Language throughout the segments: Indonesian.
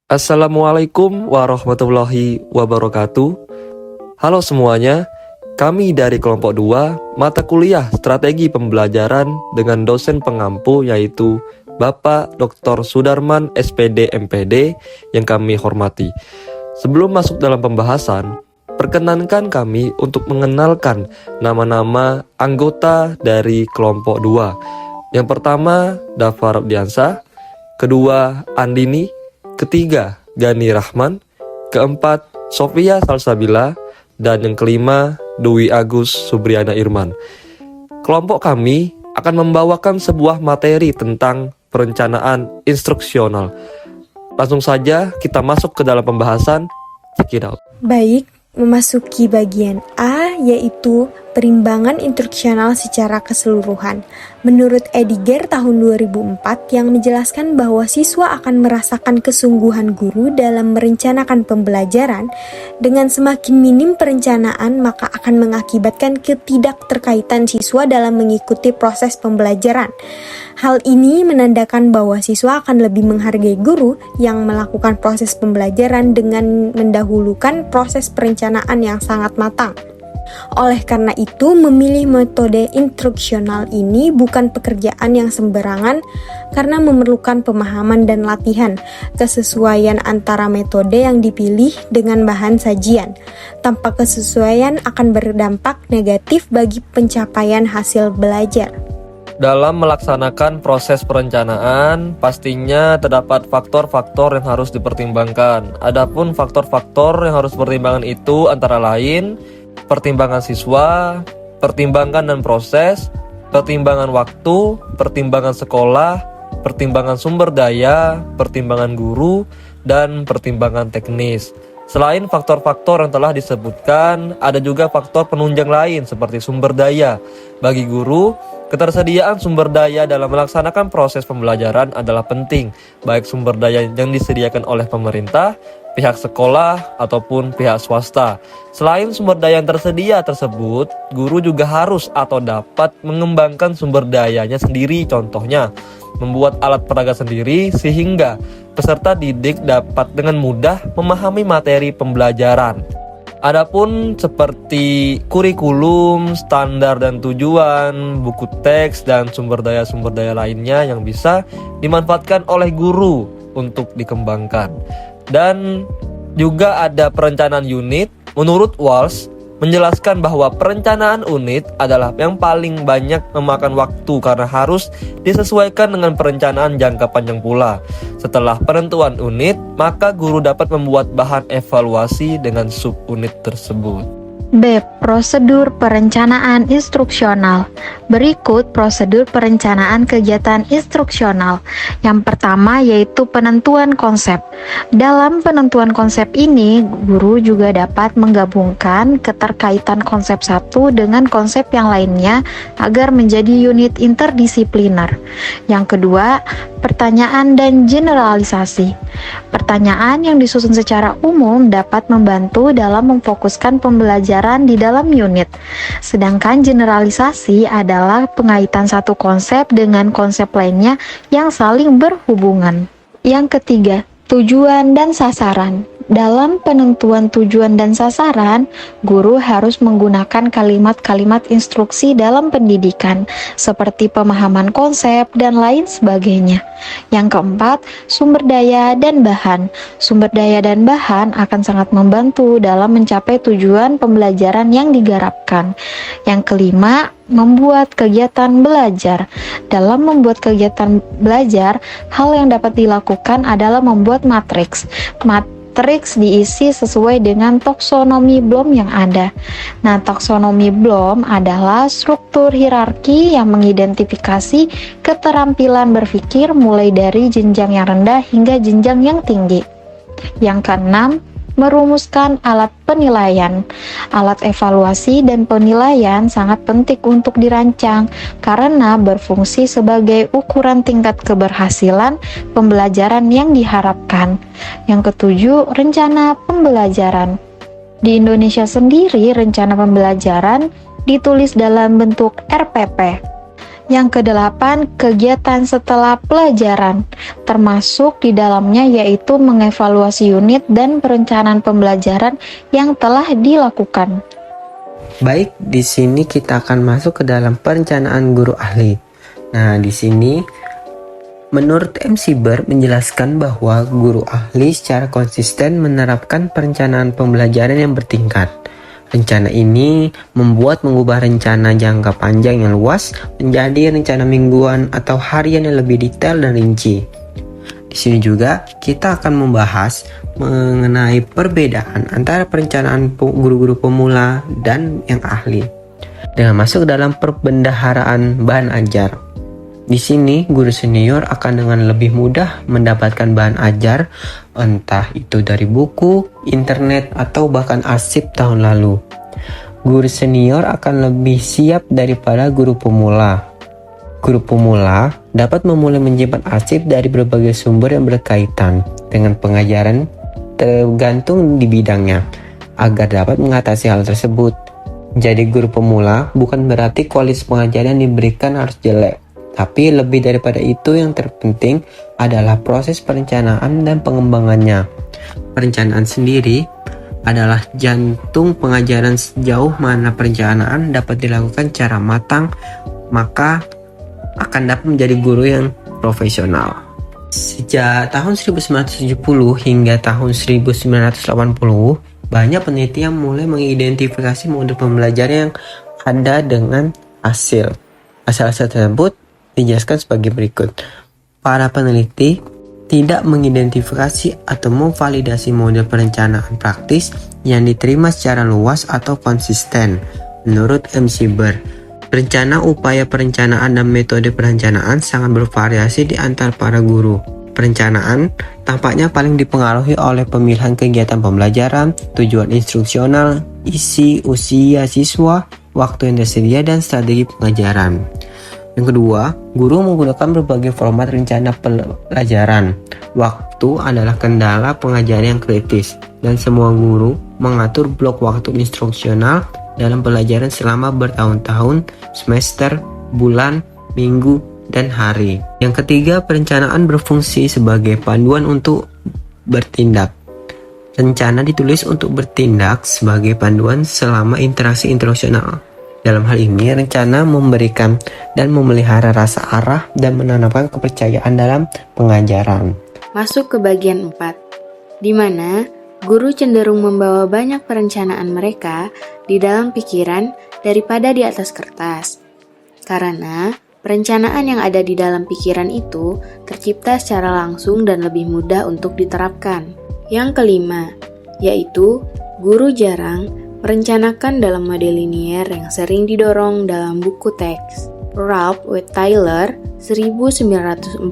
Assalamualaikum warahmatullahi wabarakatuh. Halo semuanya, kami dari kelompok 2 mata kuliah strategi pembelajaran dengan dosen pengampu yaitu Bapak Dr. Sudarman SPD MPD yang kami hormati. Sebelum masuk dalam pembahasan, perkenankan kami untuk mengenalkan nama-nama anggota dari kelompok 2. Yang pertama, Dava Ardiansyah, kedua, Andini, ketiga, Gani Rahman, keempat, Sofia Salsabila, dan yang kelima, Dwi Agus Subriana Irman. Kelompok kami akan membawakan sebuah materi tentang perencanaan instruksional. Langsung saja kita masuk ke dalam pembahasan. Check it out. Baik, memasuki bagian A, yaitu perimbangan instruksional secara keseluruhan. Menurut Ediger tahun 2004 yang menjelaskan bahwa siswa akan merasakan kesungguhan guru dalam merencanakan pembelajaran, dengan semakin minim perencanaan maka akan mengakibatkan ketidakterkaitan siswa dalam mengikuti proses pembelajaran. Hal ini menandakan bahwa siswa akan lebih menghargai guru yang melakukan proses pembelajaran dengan mendahulukan proses perencanaan yang sangat matang. Oleh karena itu, memilih metode instruksional ini bukan pekerjaan yang sembarangan karena memerlukan pemahaman dan latihan, kesesuaian antara metode yang dipilih dengan bahan sajian. Tanpa kesesuaian akan berdampak negatif bagi pencapaian hasil belajar. Dalam melaksanakan proses perencanaan, pastinya terdapat faktor-faktor yang harus dipertimbangkan. Adapun faktor-faktor yang harus dipertimbangkan itu antara lain pertimbangan siswa, pertimbangan dan proses, pertimbangan waktu, pertimbangan sekolah, pertimbangan sumber daya, pertimbangan guru, dan pertimbangan teknis. Selain faktor-faktor yang telah disebutkan, ada juga faktor penunjang lain seperti sumber daya. Bagi guru, ketersediaan sumber daya dalam melaksanakan proses pembelajaran adalah penting, baik sumber daya yang disediakan oleh pemerintah, pihak sekolah, ataupun pihak swasta. Selain sumber daya yang tersedia tersebut, guru juga harus atau dapat mengembangkan sumber dayanya sendiri, contohnya membuat alat peraga sendiri sehingga peserta didik dapat dengan mudah memahami materi pembelajaran. Adapun seperti kurikulum, standar dan tujuan, buku teks, dan sumber daya lainnya yang bisa dimanfaatkan oleh guru untuk dikembangkan. Dan juga ada perencanaan unit. Menurut Walsh, menjelaskan bahwa perencanaan unit adalah yang paling banyak memakan waktu karena harus disesuaikan dengan perencanaan jangka panjang pula. Setelah penentuan unit, maka guru dapat membuat bahan evaluasi dengan subunit tersebut. B. Prosedur perencanaan instruksional. Berikut prosedur perencanaan kegiatan instruksional. Yang pertama yaitu penentuan konsep. Dalam penentuan konsep ini, guru juga dapat menggabungkan keterkaitan konsep satu dengan konsep yang lainnya agar menjadi unit interdisipliner. Yang kedua, pertanyaan dan generalisasi. Pertanyaan yang disusun secara umum dapat membantu dalam memfokuskan pembelajaran di dalam unit. Sedangkan generalisasi adalah pengaitan satu konsep dengan konsep lainnya yang saling berhubungan. Yang ketiga, tujuan dan sasaran. Dalam penentuan tujuan dan sasaran, guru harus menggunakan kalimat-kalimat instruksi dalam pendidikan, seperti pemahaman konsep dan lain sebagainya. Yang keempat, sumber daya dan bahan. Sumber daya dan bahan akan sangat membantu dalam mencapai tujuan pembelajaran yang digarapkan. Yang kelima, membuat kegiatan belajar. Dalam membuat kegiatan belajar, hal yang dapat dilakukan adalah membuat matriks. Matriks diisi sesuai dengan taksonomi Bloom yang ada. Nah, taksonomi Bloom adalah struktur hierarki yang mengidentifikasi keterampilan berpikir mulai dari jenjang yang rendah hingga jenjang yang tinggi. Yang keenam, merumuskan alat penilaian. Alat evaluasi dan penilaian sangat penting untuk dirancang karena berfungsi sebagai ukuran tingkat keberhasilan pembelajaran yang diharapkan. Yang ketujuh, rencana pembelajaran. Di Indonesia sendiri, rencana pembelajaran ditulis dalam bentuk RPP. Yang kedelapan, kegiatan setelah pelajaran, termasuk di dalamnya yaitu mengevaluasi unit dan perencanaan pembelajaran yang telah dilakukan. Baik, di sini kita akan masuk ke dalam perencanaan guru ahli. Nah, di sini menurut MC Ber menjelaskan bahwa guru ahli secara konsisten menerapkan perencanaan pembelajaran yang bertingkat. Rencana ini mengubah rencana jangka panjang yang luas menjadi rencana mingguan atau harian yang lebih detail dan rinci. Di sini juga kita akan membahas mengenai perbedaan antara perencanaan guru-guru pemula dan yang ahli dengan masuk dalam perbendaharaan bahan ajar. Di sini guru senior akan dengan lebih mudah mendapatkan bahan ajar, entah itu dari buku, internet, atau bahkan arsip tahun lalu. Guru senior akan lebih siap daripada guru pemula. Guru pemula dapat memulai menyimpan arsip dari berbagai sumber yang berkaitan dengan pengajaran tergantung di bidangnya, agar dapat mengatasi hal tersebut. Jadi guru pemula bukan berarti kualitas pengajaran yang diberikan harus jelek, tapi lebih daripada itu yang terpenting adalah proses perencanaan dan pengembangannya. Perencanaan sendiri adalah jantung pengajaran. Sejauh mana perencanaan dapat dilakukan secara matang, maka akan dapat menjadi guru yang profesional. Sejak tahun 1970 hingga tahun 1980, banyak peneliti yang mulai mengidentifikasi model pembelajaran yang ada dengan hasil. Hasil-hasil tersebut dijelaskan sebagai berikut. Para peneliti tidak mengidentifikasi atau memvalidasi model perencanaan praktis yang diterima secara luas atau konsisten. Menurut MC Ber, rencana upaya perencanaan dan metode perencanaan sangat bervariasi di antara para guru. Perencanaan tampaknya paling dipengaruhi oleh pemilihan kegiatan pembelajaran, tujuan instruksional, isi, usia siswa, waktu yang tersedia, dan strategi pengajaran. Yang kedua, guru menggunakan berbagai format rencana pelajaran. Waktu adalah kendala pengajaran yang kritis, dan semua guru mengatur blok waktu instruksional dalam pelajaran selama bertahun-tahun, semester, bulan, minggu, dan hari. Yang ketiga, perencanaan berfungsi sebagai panduan untuk bertindak. Rencana ditulis untuk bertindak sebagai panduan selama interaksi instruksional. Dalam hal ini, rencana memberikan dan memelihara rasa arah dan menanamkan kepercayaan dalam pengajaran. Masuk ke bagian 4, di mana guru cenderung membawa banyak perencanaan mereka di dalam pikiran daripada di atas kertas. Karena perencanaan yang ada di dalam pikiran itu tercipta secara langsung dan lebih mudah untuk diterapkan. Yang kelima, yaitu guru jarang merencanakan dalam model linier yang sering didorong dalam buku teks. Ralph W. Tyler 1949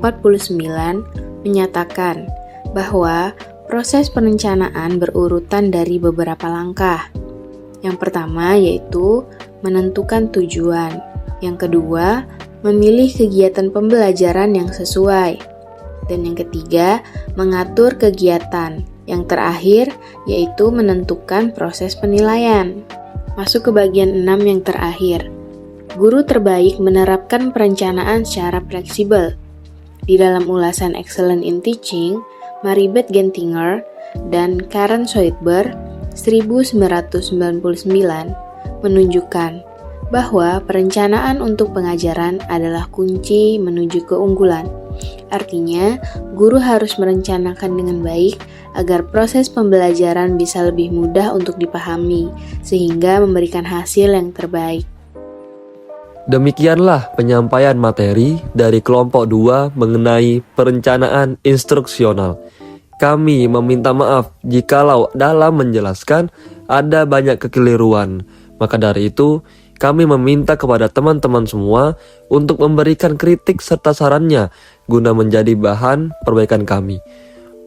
menyatakan bahwa proses perencanaan berurutan dari beberapa langkah. Yang pertama yaitu menentukan tujuan. Yang kedua, memilih kegiatan pembelajaran yang sesuai. Dan yang ketiga, mengatur kegiatan. Yang terakhir, yaitu menentukan proses penilaian. Masuk ke bagian 6 yang terakhir. Guru terbaik menerapkan perencanaan secara fleksibel. Di dalam ulasan Excellence in Teaching, Maribeth Gentinger dan Karen Soitber 1999 menunjukkan bahwa perencanaan untuk pengajaran adalah kunci menuju keunggulan. Artinya, guru harus merencanakan dengan baik agar proses pembelajaran bisa lebih mudah untuk dipahami, sehingga memberikan hasil yang terbaik. Demikianlah penyampaian materi dari kelompok 2 mengenai perencanaan instruksional. Kami meminta maaf jikalau dalam menjelaskan ada banyak kekeliruan. Maka dari itu, kami meminta kepada teman-teman semua untuk memberikan kritik serta sarannya guna menjadi bahan perbaikan kami.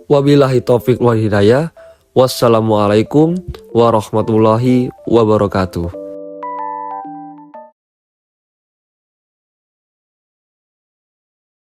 Wabillahi taufiq wal hidayah. Wassalamualaikum warahmatullahi wabarakatuh.